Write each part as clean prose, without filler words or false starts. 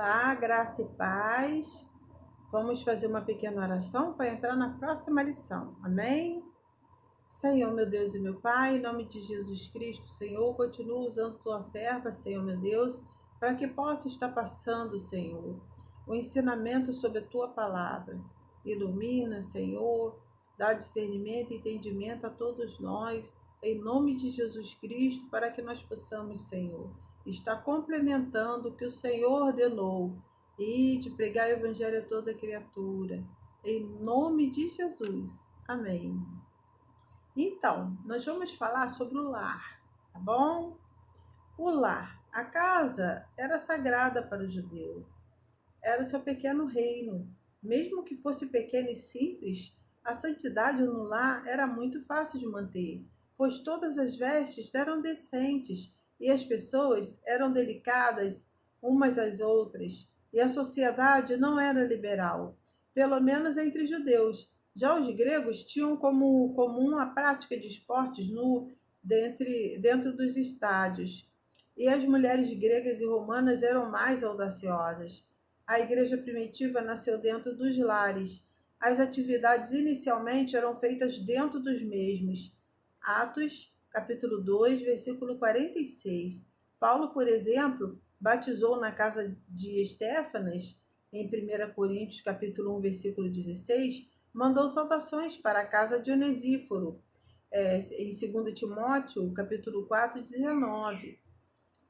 Olá, graça e paz. Vamos fazer uma pequena oração para entrar na próxima lição. Amém? Senhor, meu Deus e meu Pai, em nome de Jesus Cristo, Senhor, continua usando tua serva, Senhor, meu Deus, para que possa estar passando, Senhor, o ensinamento sobre a tua palavra. Ilumina, Senhor, dá discernimento e entendimento a todos nós, em nome de Jesus Cristo, para que nós possamos, Senhor, estar complementando o que o Senhor ordenou e de pregar o evangelho a toda criatura. Em nome de Jesus. Amém. Então, nós vamos falar sobre o lar, tá bom? O lar, a casa era sagrada para o judeu, era o seu pequeno reino. Mesmo que fosse pequeno e simples, a santidade no lar era muito fácil de manter, pois todas as vestes eram decentes e as pessoas eram delicadas umas às outras, e a sociedade não era liberal, pelo menos entre judeus. Já os gregos tinham como comum a prática de esportes dentro dos estádios, e as mulheres gregas e romanas eram mais audaciosas. A igreja primitiva nasceu dentro dos lares. As atividades inicialmente eram feitas dentro dos mesmos. Atos, capítulo 2, versículo 46. Paulo, por exemplo, batizou na casa de Estéfanas, em 1 Coríntios, capítulo 1, versículo 16, mandou saudações para a casa de Onesíforo, em 2 Timóteo, capítulo 4, 19.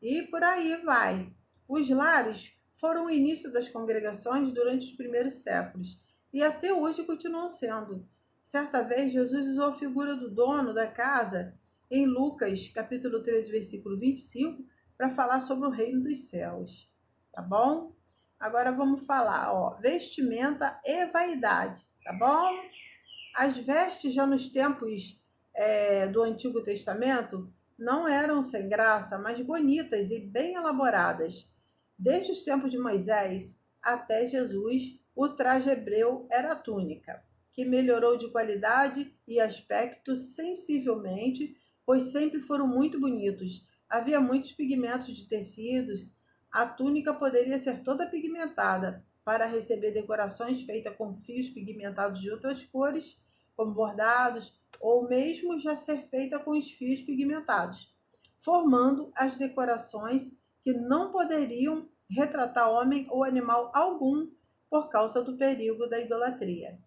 E por aí vai. Os lares foram o início das congregações durante os primeiros séculos e até hoje continuam sendo. Certa vez, Jesus usou a figura do dono da casa em Lucas, capítulo 13, versículo 25, para falar sobre o reino dos céus. Tá bom? Agora vamos falar, vestimenta e vaidade, tá bom? As vestes já nos tempos do Antigo Testamento não eram sem graça, mas bonitas e bem elaboradas. Desde os tempos de Moisés até Jesus, o traje hebreu era a túnica, que melhorou de qualidade e aspecto sensivelmente, pois sempre foram muito bonitos. Havia muitos pigmentos de tecidos. A túnica poderia ser toda pigmentada para receber decorações feitas com fios pigmentados de outras cores, como bordados, ou mesmo já ser feita com os fios pigmentados, formando as decorações que não poderiam retratar homem ou animal algum por causa do perigo da idolatria.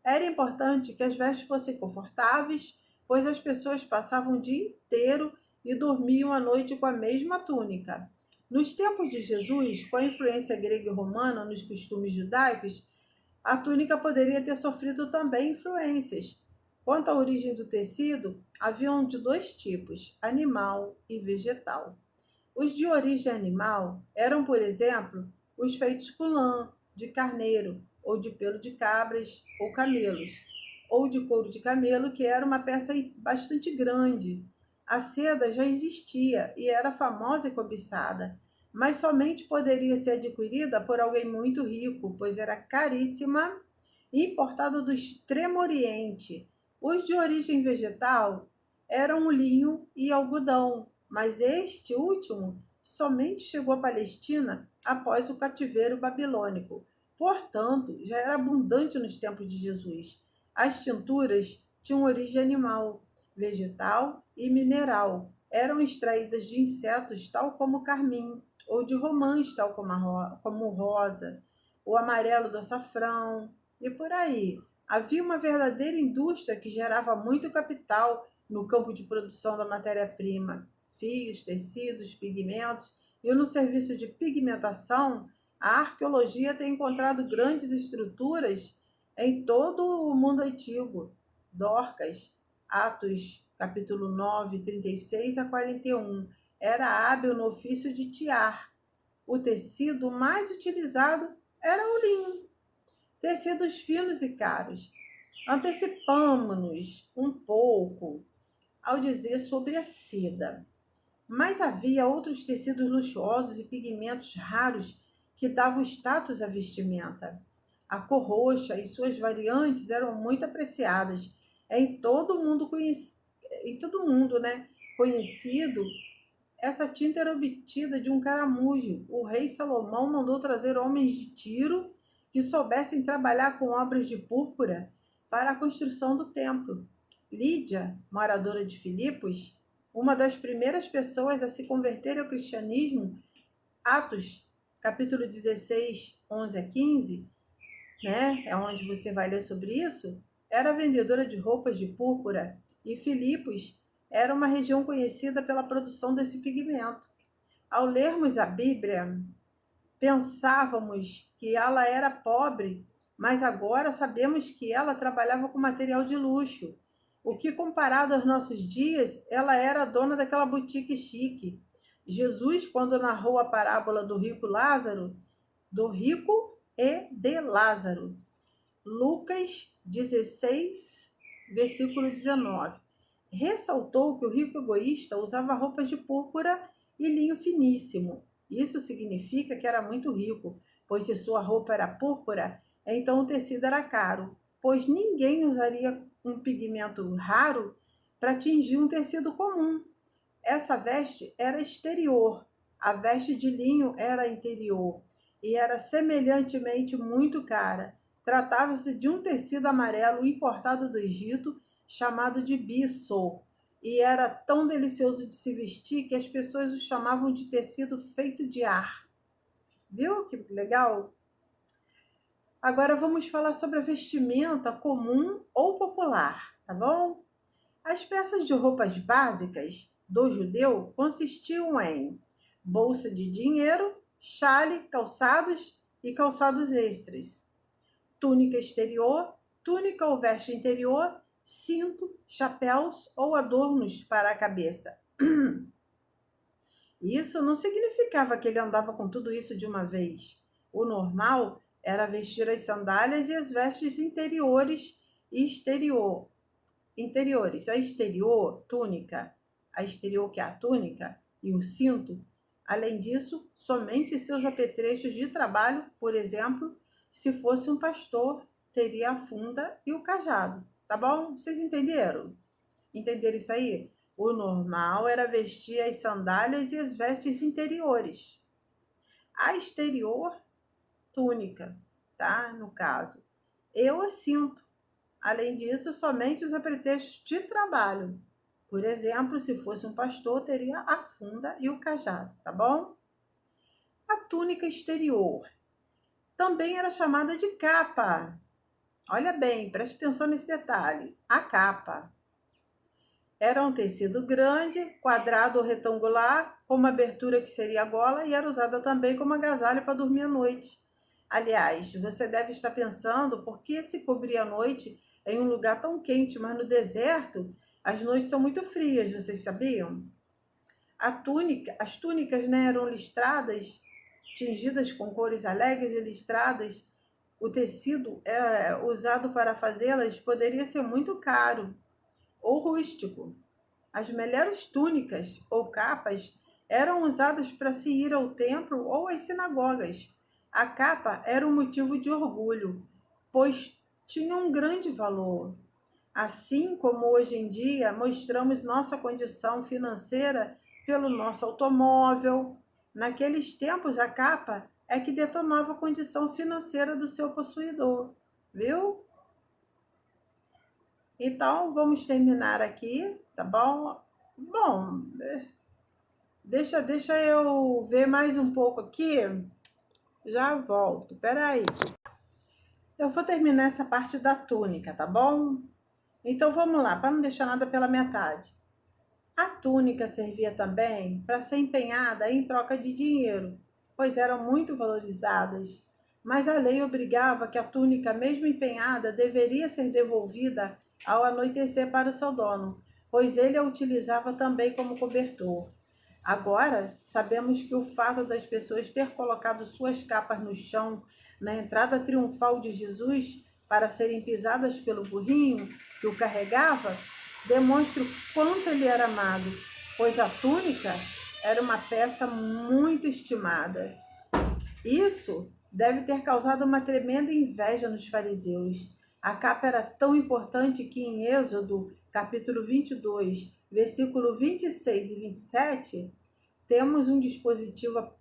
Era importante que as vestes fossem confortáveis, pois as pessoas passavam o dia inteiro e dormiam à noite com a mesma túnica. Nos tempos de Jesus, com a influência grega e romana nos costumes judaicos, a túnica poderia ter sofrido também influências. Quanto à origem do tecido, haviam de dois tipos, animal e vegetal. Os de origem animal eram, por exemplo, os feitos com lã de carneiro, ou de pelo de cabras ou camelos, ou de couro de camelo, que era uma peça bastante grande. A seda já existia e era famosa e cobiçada, mas somente poderia ser adquirida por alguém muito rico, pois era caríssima e importada do Extremo Oriente. Os de origem vegetal eram o linho e algodão, mas este último somente chegou à Palestina após o cativeiro babilônico. Portanto, já era abundante nos tempos de Jesus. As tinturas tinham origem animal, vegetal e mineral. Eram extraídas de insetos tal como o carmim, ou de romãs tal como o rosa, o amarelo do açafrão e por aí. Havia uma verdadeira indústria que gerava muito capital no campo de produção da matéria-prima, fios, tecidos, pigmentos, e no serviço de pigmentação, a arqueologia tem encontrado grandes estruturas em todo o mundo antigo. Dorcas, Atos, capítulo 9, 36 a 41, era hábil no ofício de tiar. O tecido mais utilizado era o linho. Tecidos finos e caros. Antecipamo-nos um pouco ao dizer sobre a seda. Mas havia outros tecidos luxuosos e pigmentos raros que davam status à vestimenta. A cor roxa e suas variantes eram muito apreciadas. Em todo mundo, né, conhecido Essa tinta era obtida de um caramujo. O rei Salomão mandou trazer homens de Tiro que soubessem trabalhar com obras de púrpura para a construção do templo. Lídia, moradora de Filipos, uma das primeiras pessoas a se converter ao cristianismo, Atos, capítulo 16, 11 a 15, né? É onde você vai ler sobre isso. Era vendedora de roupas de púrpura e Filipos era uma região conhecida pela produção desse pigmento. Ao lermos a Bíblia, pensávamos que ela era pobre, mas agora sabemos que ela trabalhava com material de luxo. O que, comparado aos nossos dias, ela era a dona daquela boutique chique. Jesus, quando narrou a parábola do rico e de Lázaro, Lucas 16, versículo 19, ressaltou que o rico egoísta usava roupas de púrpura e linho finíssimo. Isso significa que era muito rico, pois se sua roupa era púrpura, então o tecido era caro, pois ninguém usaria um pigmento raro para tingir um tecido comum. Essa veste era exterior, a veste de linho era interior e era semelhantemente muito cara. Tratava-se de um tecido amarelo importado do Egito, chamado de bisso, e era tão delicioso de se vestir que as pessoas o chamavam de tecido feito de ar. Viu que legal? Agora vamos falar sobre a vestimenta comum ou popular, tá bom? As peças de roupas básicas do judeu consistiam em bolsa de dinheiro, chale, calçados e calçados extras, túnica exterior, túnica ou veste interior, cinto, chapéus ou adornos para a cabeça. Isso não significava que ele andava com tudo isso de uma vez. O normal era vestir as sandálias e as vestes interiores e interiores. A exterior, túnica, a exterior que é a túnica e o cinto. Além disso, somente seus apetrechos de trabalho, por exemplo, se fosse um pastor, teria a funda e o cajado. Tá bom? Vocês entenderam? Entenderam isso aí? O normal era vestir as sandálias e as vestes interiores. A exterior, túnica, tá? No caso. E o cinto. Além disso, somente os apetrechos de trabalho. Por exemplo, se fosse um pastor, teria a funda e o cajado, tá bom? A túnica exterior também era chamada de capa. Olha bem, preste atenção nesse detalhe. A capa era um tecido grande, quadrado ou retangular, com uma abertura que seria a gola e era usada também como agasalho para dormir à noite. Aliás, você deve estar pensando por que se cobrir à noite em um lugar tão quente, mas no deserto as noites são muito frias, vocês sabiam? As túnicas, né, eram listradas, tingidas com cores alegres e listradas. O tecido usado para fazê-las poderia ser muito caro ou rústico. As melhores túnicas ou capas eram usadas para se ir ao templo ou às sinagogas. A capa era um motivo de orgulho, pois tinha um grande valor. Assim como hoje em dia mostramos nossa condição financeira pelo nosso automóvel, naqueles tempos a capa é que detonava a condição financeira do seu possuidor, viu? Então, vamos terminar aqui, tá bom? Bom, deixa eu ver mais um pouco aqui, já volto, peraí. Eu vou terminar essa parte da túnica, tá bom? Então, vamos lá, para não deixar nada pela metade. A túnica servia também para ser empenhada em troca de dinheiro, pois eram muito valorizadas, mas a lei obrigava que a túnica, mesmo empenhada, deveria ser devolvida ao anoitecer para o seu dono, pois ele a utilizava também como cobertor. Agora, sabemos que o fato das pessoas ter colocado suas capas no chão na entrada triunfal de Jesus para serem pisadas pelo burrinho que o carregava, demonstra o quanto ele era amado, pois a túnica era uma peça muito estimada. Isso deve ter causado uma tremenda inveja nos fariseus. A capa era tão importante que em Êxodo, capítulo 22, versículo 26 e 27, temos um dispositivo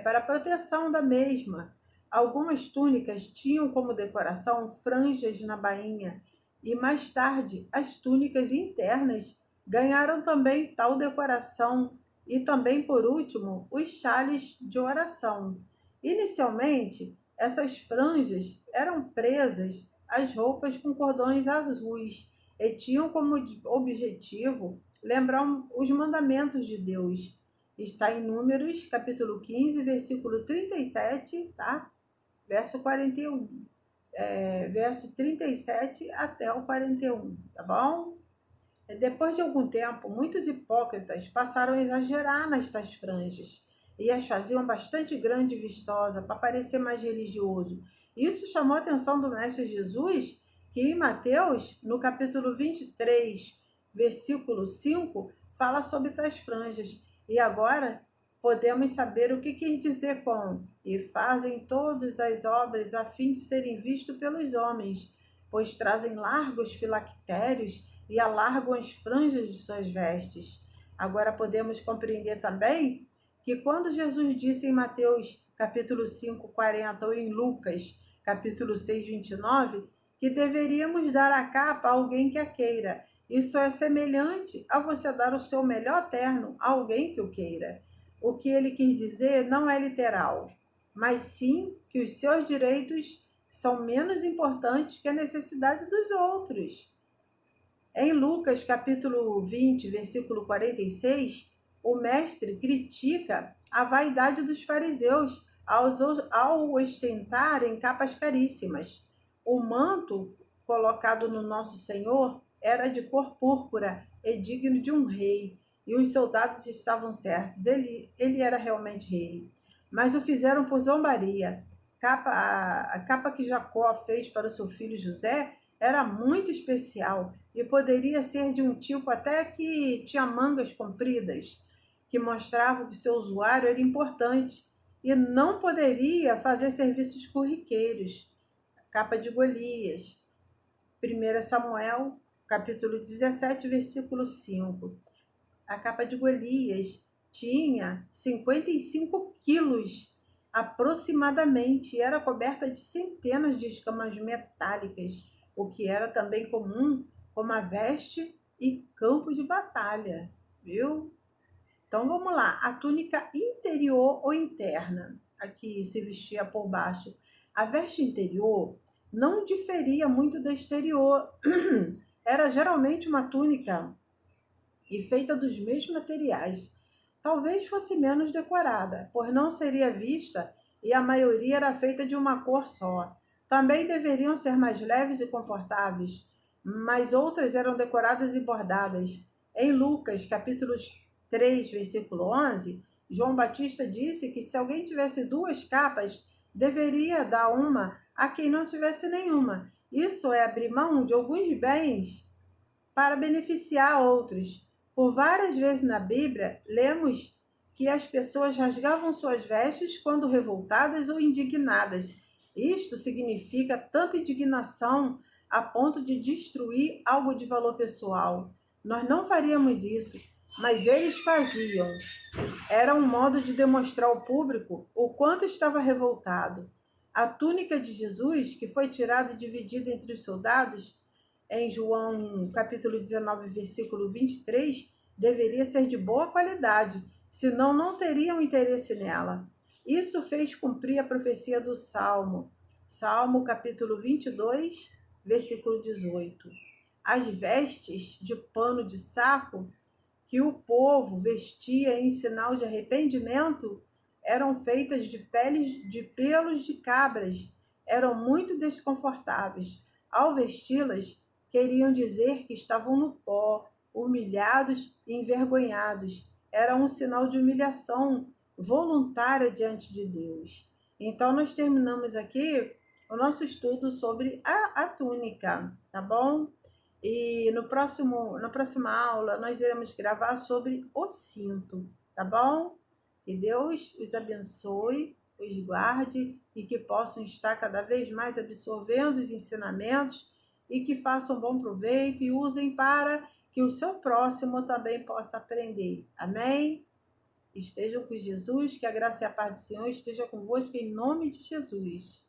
para a proteção da mesma. Algumas túnicas tinham como decoração franjas na bainha, e mais tarde as túnicas internas ganharam também tal decoração, e também, por último, os xales de oração. Inicialmente, essas franjas eram presas às roupas com cordões azuis e tinham como objetivo lembrar os mandamentos de Deus. Está em Números, capítulo 15, versículo 37, tá? Verso 41. Verso 37 até o 41, tá bom? Depois de algum tempo, muitos hipócritas passaram a exagerar nestas franjas e as faziam bastante grande e vistosa para parecer mais religioso. Isso chamou a atenção do Mestre Jesus, que em Mateus, no capítulo 23, versículo 5, fala sobre tais franjas. E agora podemos saber o que quer dizer com "e fazem todas as obras a fim de serem vistos pelos homens, pois trazem largos filactérios e alargam as franjas de suas vestes." Agora podemos compreender também que quando Jesus disse em Mateus capítulo 5, 40 ou em Lucas capítulo 6, 29, que deveríamos dar a capa a alguém que a queira, isso é semelhante a você dar o seu melhor terno a alguém que o queira. O que ele quis dizer não é literal, mas sim que os seus direitos são menos importantes que a necessidade dos outros. Em Lucas capítulo 20, versículo 46, o mestre critica a vaidade dos fariseus ao ostentarem capas caríssimas. O manto colocado no Nosso Senhor era de cor púrpura e digno de um rei, e os soldados estavam certos, ele era realmente rei. Mas o fizeram por zombaria. A capa que Jacó fez para o seu filho José era muito especial e poderia ser de um tipo até que tinha mangas compridas, que mostravam que seu usuário era importante e não poderia fazer serviços corriqueiros. Capa de Golias, 1 Samuel, capítulo 17, versículo 5. A capa de Golias tinha 55 quilos aproximadamente e era coberta de centenas de escamas metálicas, o que era também comum como a veste e campo de batalha, viu? Então vamos lá, a túnica interior ou interna, aqui se vestia por baixo. A veste interior não diferia muito da exterior, era geralmente uma túnica e feita dos mesmos materiais. Talvez fosse menos decorada, pois não seria vista e a maioria era feita de uma cor só. Também deveriam ser mais leves e confortáveis, mas outras eram decoradas e bordadas. Em Lucas, capítulo 3, versículo 11, João Batista disse que se alguém tivesse duas capas, deveria dar uma a quem não tivesse nenhuma. Isso é abrir mão de alguns bens para beneficiar outros. Por várias vezes na Bíblia, lemos que as pessoas rasgavam suas vestes quando revoltadas ou indignadas. Isto significa tanta indignação a ponto de destruir algo de valor pessoal. Nós não faríamos isso, mas eles faziam. Era um modo de demonstrar ao público o quanto estava revoltado. A túnica de Jesus, que foi tirada e dividida entre os soldados, em João capítulo 19, versículo 23, deveria ser de boa qualidade, senão não teriam interesse nela. Isso fez cumprir a profecia do Salmo. Salmo capítulo 22, versículo 18. As vestes de pano de saco que o povo vestia em sinal de arrependimento eram feitas de pelos de cabras, eram muito desconfortáveis. Ao vesti-las, queriam dizer que estavam no pó, humilhados e envergonhados. Era um sinal de humilhação voluntária diante de Deus. Então, nós terminamos aqui o nosso estudo sobre a túnica, tá bom? E na próxima aula, nós iremos gravar sobre o cinto, tá bom? Que Deus os abençoe, os guarde e que possam estar cada vez mais absorvendo os ensinamentos e que façam bom proveito e usem para que o seu próximo também possa aprender. Amém? Estejam com Jesus, que a graça e a paz do Senhor esteja convosco em nome de Jesus.